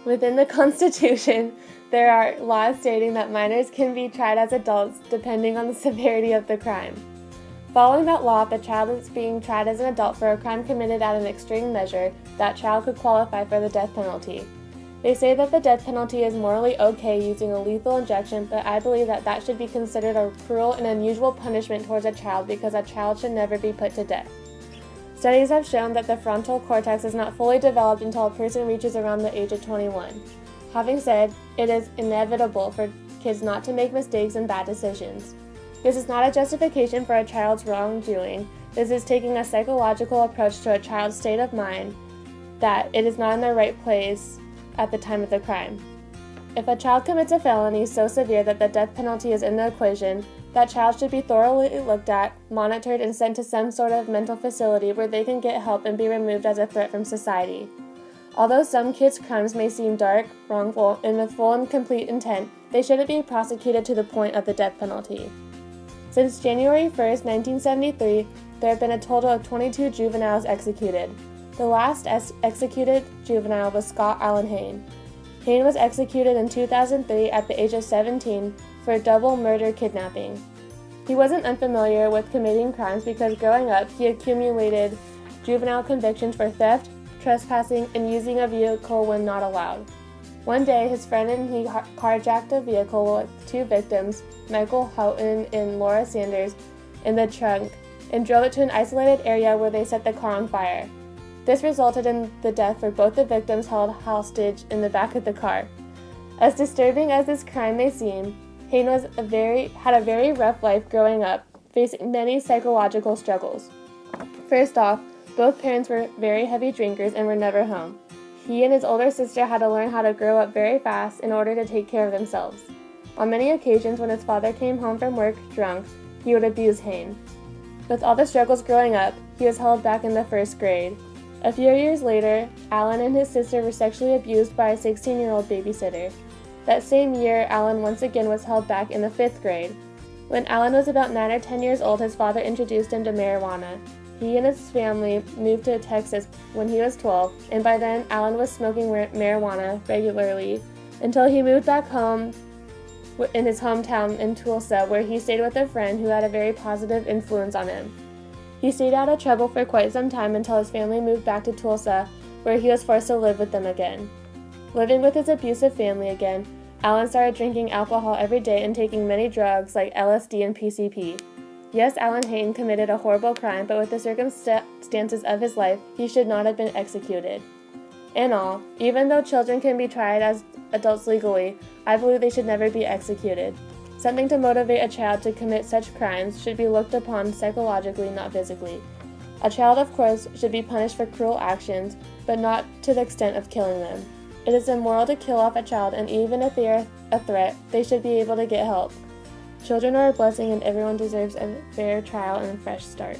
Within the Constitution, there are laws stating that minors can be tried as adults depending on the severity of the crime. Following that law, if the child is being tried as an adult for a crime committed at an extreme measure, that child could qualify for the death penalty. They say that the death penalty is morally okay using a lethal injection, but I believe that that should be considered a cruel and unusual punishment towards a child because a child should never be put to death. Studies have shown that the frontal cortex is not fully developed until a person reaches around the age of 21. Having said, it is inevitable for kids not to make mistakes and bad decisions. This is not a justification for a child's wrongdoing. This is taking a psychological approach to a child's state of mind that it is not in the right place at the time of the crime. If a child commits a felony so severe that the death penalty is in the equation, that child should be thoroughly looked at, monitored, and sent to some sort of mental facility where they can get help and be removed as a threat from society. Although some kids' crimes may seem dark, wrongful, and with full and complete intent, they shouldn't be prosecuted to the point of the death penalty. Since January 1st, 1973, there have been a total of 22 juveniles executed. The last executed juvenile was Scott Allen Hayne. Hayne was executed in 2003 at the age of 17 for double murder kidnapping. He wasn't unfamiliar with committing crimes because growing up, he accumulated juvenile convictions for theft, trespassing, and using a vehicle when not allowed. One day, his friend and he carjacked a vehicle with two victims, Michael Houghton and Laura Sanders, in the trunk and drove it to an isolated area where they set the car on fire. This resulted in the death for both the victims held hostage in the back of the car. As disturbing as this crime may seem, Hayne had a very rough life growing up, facing many psychological struggles. First off, both parents were very heavy drinkers and were never home. He and his older sister had to learn how to grow up very fast in order to take care of themselves. On many occasions, when his father came home from work drunk, he would abuse Hayne. With all the struggles growing up, he was held back in the first grade. A few years later, Alan and his sister were sexually abused by a 16-year-old babysitter. That same year, Alan once again was held back in the 5th grade. When Alan was about 9 or 10 years old, his father introduced him to marijuana. He and his family moved to Texas when he was 12, and by then, Alan was smoking marijuana regularly until he moved back home in his hometown in Tulsa, where he stayed with a friend who had a very positive influence on him. He stayed out of trouble for quite some time until his family moved back to Tulsa, where he was forced to live with them again. Living with his abusive family again, Alan started drinking alcohol every day and taking many drugs like LSD and PCP. Yes, Allen Hayne committed a horrible crime, but with the circumstances of his life, he should not have been executed. In all, even though children can be tried as adults legally, I believe they should never be executed. Something to motivate a child to commit such crimes should be looked upon psychologically, not physically. A child, of course, should be punished for cruel actions, but not to the extent of killing them. It is immoral to kill off a child, and even if they are a threat, they should be able to get help. Children are a blessing, and everyone deserves a fair trial and a fresh start.